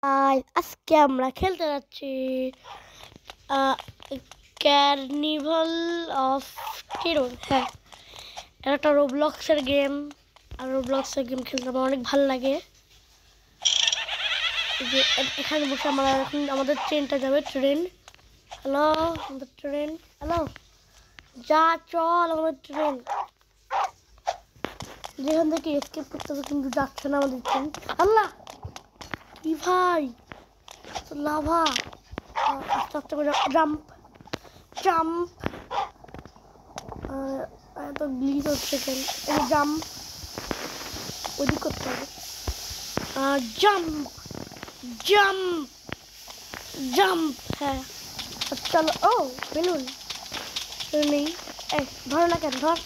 আজকে আমরা খেলতে যাচ্ছি কার্নিভাল অফ হিরোজ। হ্যাঁ, এটা একটা রোবলক্সের গেম। আর রোবলক্সের গেম খেলতে আমার অনেক ভালো লাগে। যে এখানে বসে আমরা এখন আমাদের ট্রেনটা যাবে। ট্রেন, হ্যালো আমাদের ট্রেন, হ্যালো যা চল আমাদের ট্রেন। যেখান থেকে এসকেপ করতে হবে কিন্তু যাচ্ছে না আমাদের ট্রেন। আল্লাহ কি ভাই, লাভা, আস্তে আস্তে করে জাম্প জাম্প, এত গ্লিচ হচ্ছে কেন? এই জাম্প ওদিক করতে হবে। জাম্প জাম্প জাম্প, হ্যাঁ চলো। ও বেলুন নেই, এই ধর না কেন, ধর।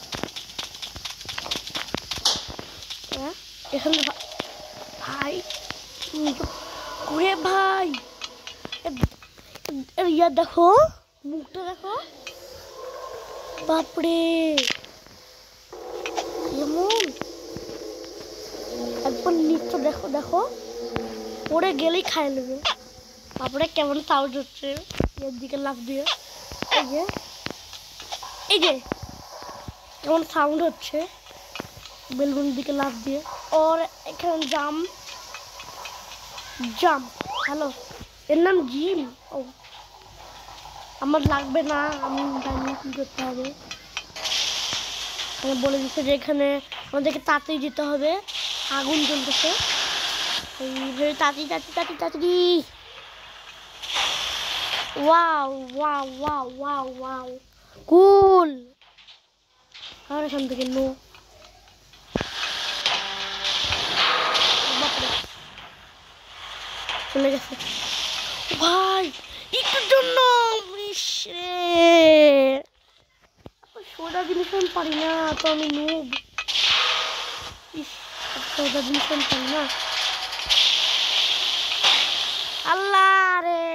হ্যাঁ এখানে ভাই, ওরে ভাই ইয়া দেখো, মুখটা দেখো, বাপরে এমন একবার নিচটা দেখো, দেখো পড়ে গেলেই খাই নেবে। তারপরে কেমন সাউন্ড হচ্ছে এর দিকে লাফ দিয়ে, এই যে এই যে কেমন সাউন্ড হচ্ছে বেলুনের দিকে লাফ দিয়ে। ওর এখানে জাম্প জাম্প, হ্যালো এর নাম জিম। ও আমার লাগবে না, আমি জানি কি করতে হবে। বলে দিচ্ছে যে এখানে আমাদেরকে তাড়াতাড়ি যেতে হবে, আগুন জ্বলতেছে। তাড়াতাড়ি তাড়াতাড়ি তাড়াতাড়ি তাড়াতাড়ি। Wow wow wow wow wow cool. আর এখান থেকে নো, চলে গেছে ভাই একটুর জন্য। সোজা জিনিস আমি পারি না তো, আমি নুব। সোজা জিনিস আমি পারি না, আল্লাহ রে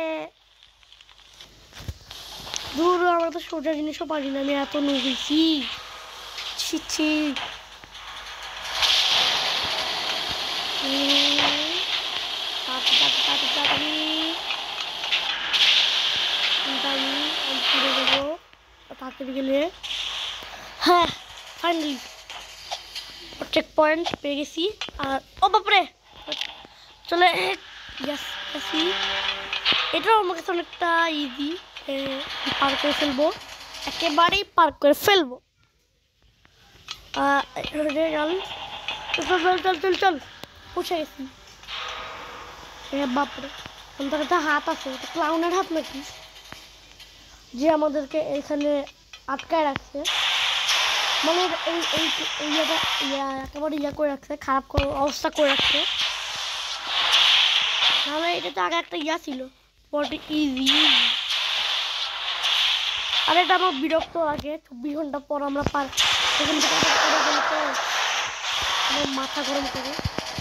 দূর। আমরা তো সোজা জিনিসও পারি না, আমি এত নুব হয়েছি। ছি তাড়াতাড়ি গেলে। হ্যাঁ ফাইনালি চেক পয়েন্ট পেয়ে গেছি। আর ও বাপরে চলে গেছি। এটাও আমার কাছে অনেকটা ইজি, পার করে ফেলবো, একেবারেই পার করে ফেলবো। চল চল চল চল চল, পৌঁছে গেছি। বাপরে আমাদের একটা হাত আছে, ক্লাউনের হাত নাকি, যে আমাদেরকে এখানে আটকায় রাখছে। মানে এই একেবারে ইয়া করে রাখছে, খারাপ অবস্থা করে রাখছে। তাহলে এটা তো আগে একটা ইয়া ছিল, বড় ইজি। আর এটা আমার বিরক্ত লাগে, 24 ঘন্টা পর আমরা এখান থেকে গেলে তো আমার মাথা গরম করে।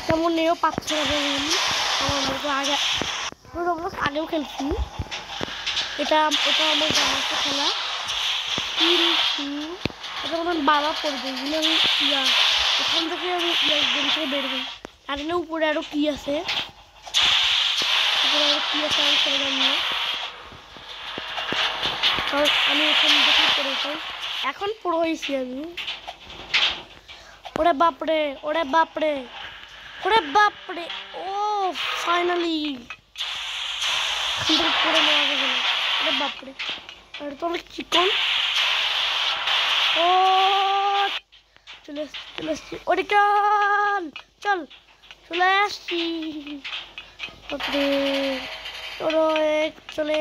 তেমন নেও পাচ্ছে না আমার মতো। আগেও খেলছি এটা, আমার জানা আছে খেলা, কিন্তু এটা আমার বাবা পড়বে। আমি ইয়া এখান থেকে আমি গেম থেকে বেরোবো। আর উপরে আরো কি আছে, আমি চলে জানি না, কারণ আমি এখান থেকে পড়েছি। এখন পুরো হয়েছি আমি। ওরে বাপরে ওরে বাপরে ওরে বাপরে, ও ফাইনালি পড়ে নেওয়া যাবে না। ওরে বাপরে, আর তো অনেক চিকন। ও চলে এসছি ওরে, চল চল চলে আসছি। বাপরে চলে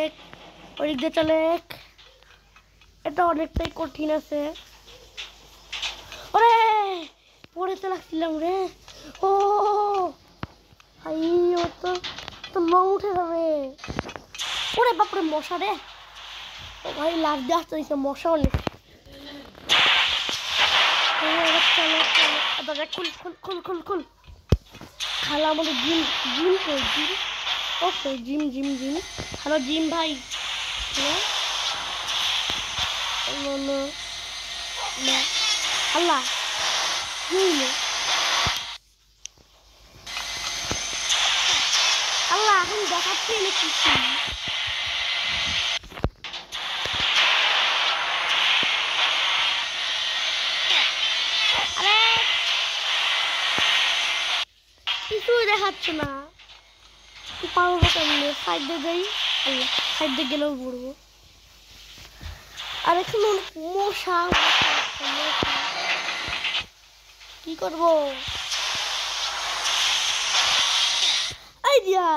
ওদিক দিয়ে চলে। এটা অনেকটাই কঠিন আছে। ওরে পড়েতে লাগছিলাম রে। ও ভাই ও তো লং উঠে যাবে। ওরে বাপরে মশা রে, ও ভাই লাভ দিয়ে আসতে হয়েছে, মশা অনেক। খুল খুল খুল খুল খুল, খালা আমাদের জিম জিম কই, Jim okay Jim Jim Jim. Hello Jim ভাই, আল্লাহ আল্লাহ এখন দেখাচ্ছি না কিছু। আরে কিছুই দেখাচ্ছে না, পারবো কেমনে? সাইডে যাই, সাইডে গেলেও পড়বো। আর এখানে মশা, কি করবো? আইডিয়া,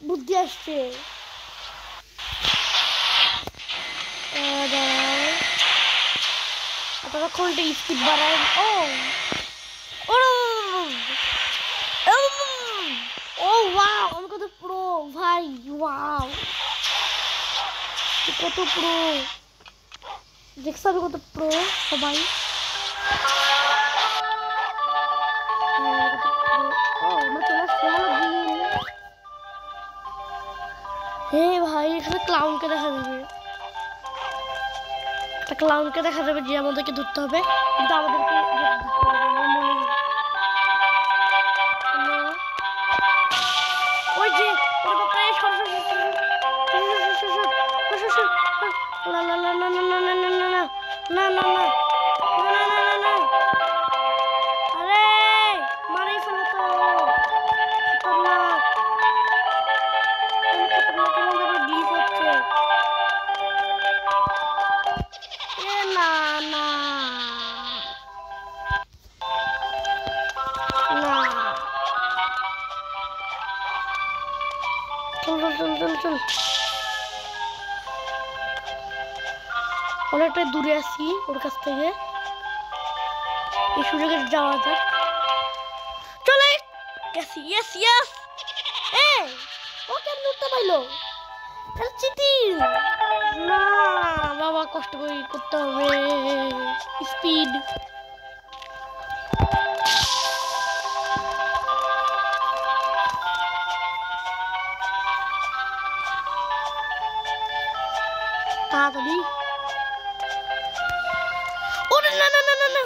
বুদ্ধি আসছে। ততক্ষণ স্পিড বাড়ায়। ও ও ওয়াও, আমি কত প্রো ভাই, ওয়াও কত প্রো দেখছো, আমি কত প্রো সবাই। হে ভাই, এখানে ক্লাউনকে দেখা যাবে, একটা ক্লাউনকে দেখা যাবে যে আমাদেরকে ধরতে হবে, কিন্তু আমাদেরকে ওই যে না না না না না না না না না না না না, আরে মারি ফেলো তো, ব্লিজ হচ্ছে। না না না, চল চল চল চল চল, অনেকটা দূরে আছি ওর কাছ থেকে, এই সুযোগে যাওয়া যাক। চলে গেছি, ইয়েস ইয়েস। এ ও কেন উঠতে পাইলো? চিটিং না বাবা, কষ্ট করে করতে হবে, স্পিড। তাড়াতাড়ি, ওরে না না না না না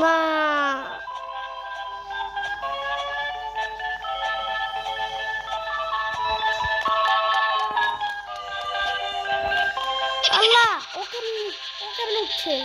না, আল্লাহ ওকে উঠছে।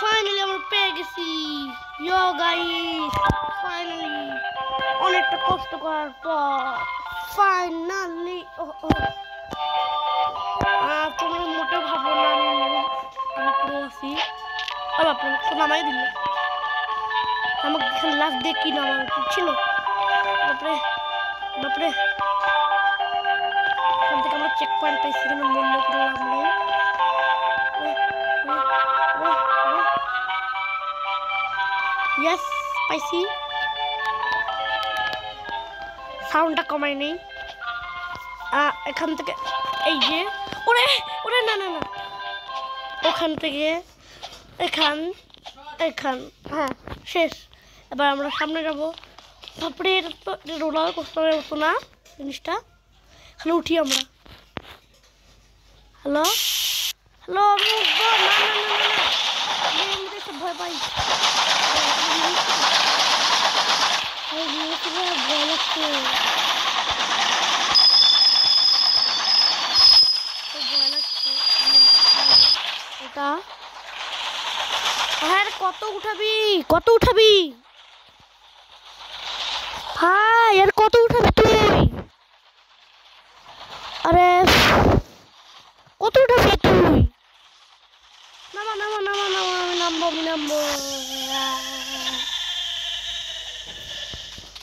ফাইনালি আমরা পেয়ে গেছি। ইয়ো গাইস, ফাইনালি অনেকটা কষ্ট করার পর ফাইনালি। তোমরা মোটেও ভাবো না আমি পুরো আছি। বাপরে তো নামাই দিল, আমাকে এখানে লাস্ট দিয়ে কি নামার উচিত ছিল। বাপরে বাপরে, এখান থেকে আমরা চেক পয়েন্ট পাইছি, কিন্তু মূল্য করে লাভ নেই। ইয়েস পাইছি, সাউন্ডটা কমাই নেই। এখান থেকে এই যে ওরে ওরে না না না, ওখান থেকে এখান হ্যাঁ শেষ। এবার আমরা সামনে যাবো। তারপরে এটা তো রোলার কোস্টারের মতো না জিনিসটা, এখানে উঠি আমরা। হ্যালো হ্যালো, আমি উঠবো না না না না, আমি এমনিতে ভয় পাই, ভয় লাগছে, ভয় লাগছে এটা। হ্যাঁ কত উঠাবি, কত উঠাবি ভাই, আর কত উঠাবি তুই? নামবো।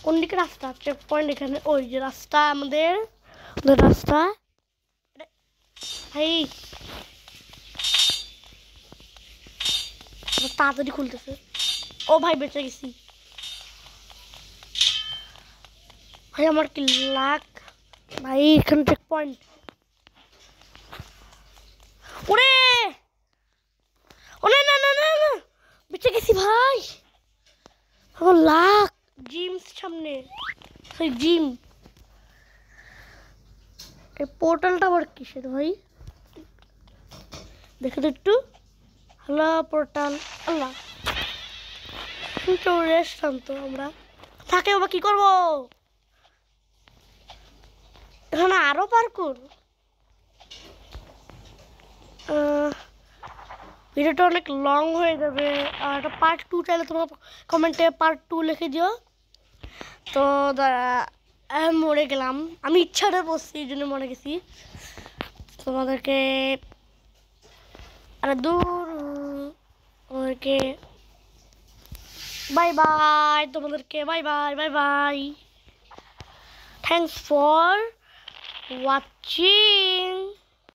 কোন দিকে রাস্তা? চেক পয়েন্ট এখানে। ওই যে রাস্তা আমাদের রাস্তা। এই তাড়াতাড়ি খুলতেছে। ও ভাই বেঁচে গেছি ভাই, আমার কি লাক ভাই। এখানে চেক পয়েন্ট। ওরে ওরে, না না না না, বেঁচে গেছি ভাই। আমার লাক। জিম সামনে, সেই জিম। এই পোর্টালটা আবার কিসের ভাই? দেখে তো একটু। Hello portal. আল্লাহ, রেস্টুরেন্ট তো আমরা থাকে বাবা, কি করবো এখানে? আরো পার্কুর। ভিডিওটা অনেক লং হয়ে যাবে। আর একটা পার্ট 2 চাইলে তোমরা কমেন্টে পার্ট 2 লিখে দিও। তো মরে গেলাম, আমি ইচ্ছাটা বসছি, এই জন্য মরে গেছি তোমাদেরকে। আরে দূর ওকে, বাই বাই তোমাদেরকে, bye bye bye bye. Thanks for watching.